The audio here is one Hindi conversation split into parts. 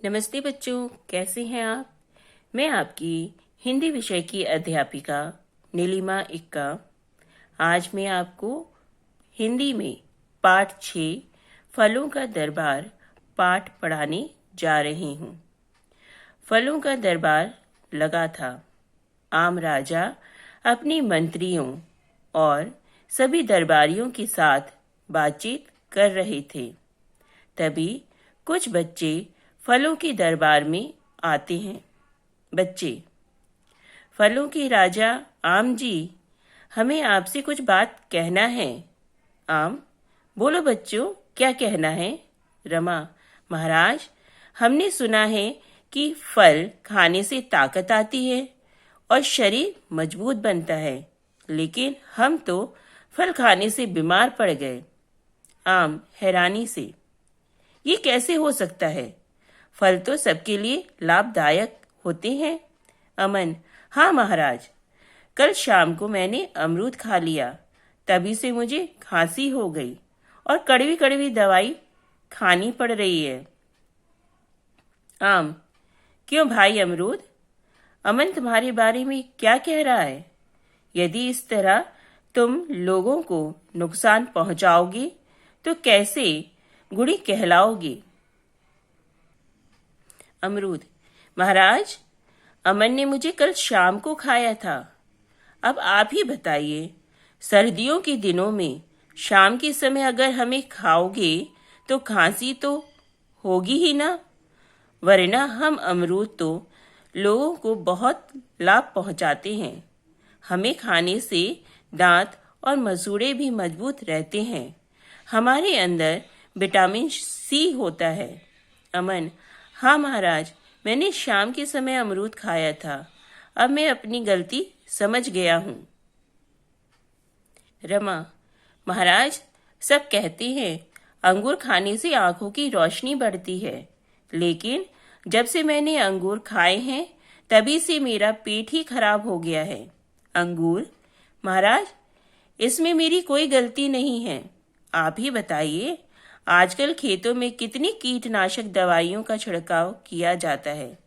नमस्ते बच्चों, कैसे हैं आप। मैं आपकी हिंदी विषय की अध्यापिका नीलिमा इक्का। आज मैं आपको हिंदी में पाठ 6 फलों का दरबार पाठ पढ़ाने जा रही हूँ। फलों का दरबार लगा था। आम राजा अपने मंत्रियों और सभी दरबारियों के साथ बातचीत कर रहे थे। तभी कुछ बच्चे फलों के दरबार में आते हैं। बच्चे, फलों के राजा आम जी, हमें आपसे कुछ बात कहना है। आम, बोलो बच्चों, क्या कहना है। रमा, महाराज, हमने सुना है कि फल खाने से ताकत आती है और शरीर मजबूत बनता है, लेकिन हम तो फल खाने से बीमार पड़ गए। आम हैरानी से, ये कैसे हो सकता है? फल तो सबके लिए लाभदायक होते हैं। अमन, हाँ महाराज, कल शाम को मैंने अमरूद खा लिया, तभी से मुझे खांसी हो गई और कड़वी कड़वी दवाई खानी पड़ रही है। आम, क्यों भाई अमरूद? अमन तुम्हारे बारे में क्या कह रहा है? यदि इस तरह तुम लोगों को नुकसान पहुंचाओगे तो कैसे गुणी कहलाओगे? अमरूद, महाराज, अमन ने मुझे कल शाम को खाया था। अब आप ही बताइए, सर्दियों के दिनों में शाम के समय अगर हमें खाओगे तो खांसी तो होगी ही ना, वरना हम अमरूद तो लोगों को बहुत लाभ पहुंचाते हैं। हमें खाने से दांत और मसूड़े भी मजबूत रहते हैं। हमारे अंदर विटामिन सी होता है। अमन, हाँ महाराज, मैंने शाम के समय अमरूद खाया था। अब मैं अपनी गलती समझ गया हूँ। रमा, महाराज, सब कहते हैं अंगूर खाने से आंखों की रोशनी बढ़ती है, लेकिन जब से मैंने अंगूर खाए हैं तभी से मेरा पेट ही खराब हो गया है। अंगूर? महाराज, इसमें मेरी कोई गलती नहीं है। आप ही बताइए, आजकल खेतों में कितनी कीटनाशक दवाइयों का छिड़काव किया जाता है।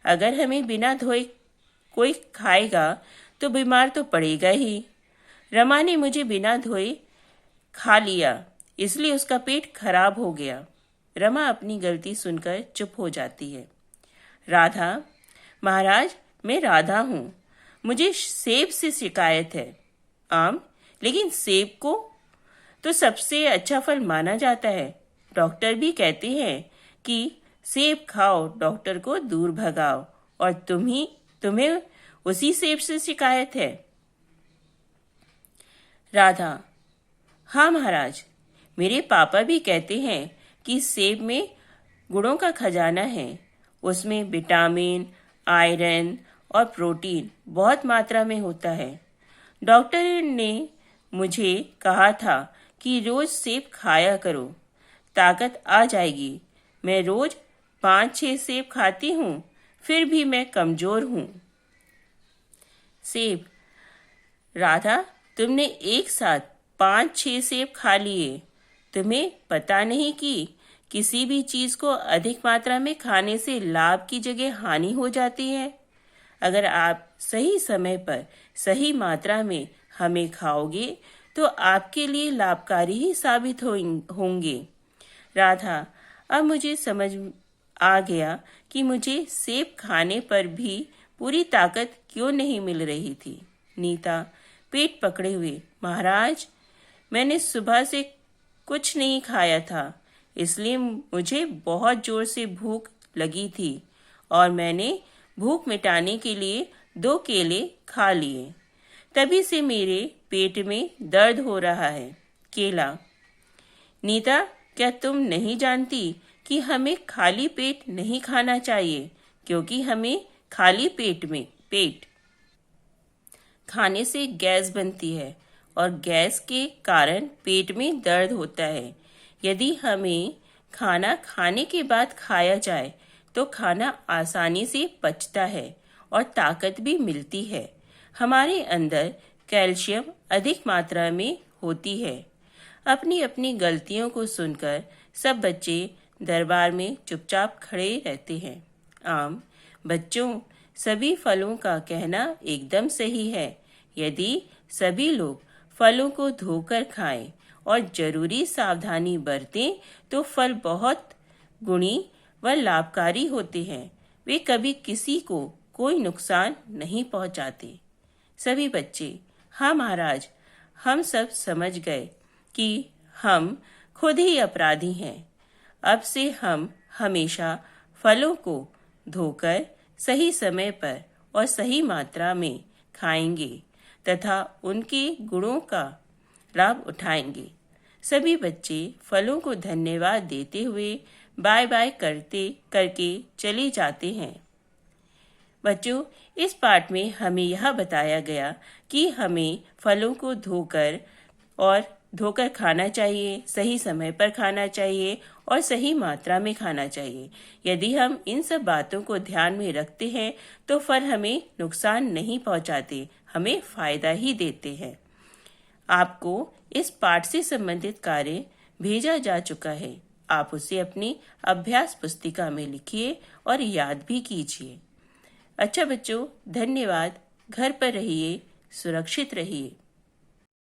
अगर हमें बिना धोए कोई खाएगा तो बीमार तो पड़ेगा ही। रमा ने मुझे बिना धोए खा लिया, इसलिए उसका पेट खराब हो गया। रमा अपनी गलती सुनकर चुप हो जाती है। राधा, महाराज, मैं राधा हूँ, मुझे सेब से शिकायत है। आम, लेकिन सेब को तो सबसे अच्छा फल माना जाता है। डॉक्टर भी कहते हैं कि सेब खाओ, डॉक्टर को दूर भगाओ, और तुम्हें उसी सेब से शिकायत है। राधा, हाँ महाराज, मेरे पापा भी कहते हैं कि सेब में गुणों का खजाना है। उसमें विटामिन, आयरन और प्रोटीन बहुत मात्रा में होता है। डॉक्टर ने मुझे कहा था कि रोज सेब खाया करो, ताकत आ जाएगी। मैं रोज 5-6 सेब खाती हूँ, फिर भी मैं कमजोर हूँ। सेब? राधा, तुमने एक साथ 5-6 सेब खा लिए। तुम्हें पता नहीं कि किसी भी चीज को अधिक मात्रा में खाने से लाभ की जगह हानि हो जाती है। अगर आप सही समय पर सही मात्रा में हमें खाओगे तो आपके लिए लाभकारी ही साबित होंगे। राधा, अब मुझे समझ आ गया कि मुझे सेब खाने पर भी पूरी ताकत क्यों नहीं मिल रही थी। नीता पेट पकड़े हुए, महाराज, मैंने सुबह से कुछ नहीं खाया था, इसलिए मुझे बहुत जोर से भूख लगी थी और मैंने भूख मिटाने के लिए 2 केले खा लिए। तभी से मेरे पेट में दर्द हो रहा है। केला? नीता, क्या तुम नहीं जानती कि हमें खाली पेट नहीं खाना चाहिए, क्योंकि हमें खाली पेट खाने से गैस बनती है और गैस के कारण पेट में दर्द होता है। यदि हमें खाना खाने के बाद खाया जाए तो खाना आसानी से पचता है और ताकत भी मिलती है। हमारे अंदर कैल्शियम अधिक मात्रा में होती है। अपनी अपनी गलतियों को सुनकर सब बच्चे दरबार में चुपचाप खड़े रहते हैं। आम बच्चों, सभी फलों का कहना एकदम सही है। यदि सभी लोग फलों को धोकर खाएं और जरूरी सावधानी बरतें तो फल बहुत गुणी व लाभकारी होते हैं। वे कभी किसी को कोई नुकसान नहीं पहुंचाते। सभी बच्चे, हाँ महाराज, हम सब समझ गए कि हम खुद ही अपराधी हैं। अब से हम हमेशा फलों को धोकर सही समय पर और सही मात्रा में खाएंगे तथा उनके गुणों का लाभ उठाएंगे। सभी बच्चे फलों को धन्यवाद देते हुए बाय बाय करके चले जाते हैं। बच्चों, इस पाठ में हमें यह बताया गया कि हमें फलों को धोकर खाना चाहिए, सही समय पर खाना चाहिए और सही मात्रा में खाना चाहिए। यदि हम इन सब बातों को ध्यान में रखते हैं तो फल हमें नुकसान नहीं पहुंचाते, हमें फायदा ही देते हैं। आपको इस पाठ से संबंधित कार्य भेजा जा चुका है। आप उसे अपनी अभ्यास पुस्तिका में लिखिए और याद भी कीजिए। अच्छा बच्चों, धन्यवाद। घर पर रहिए, सुरक्षित रहिए।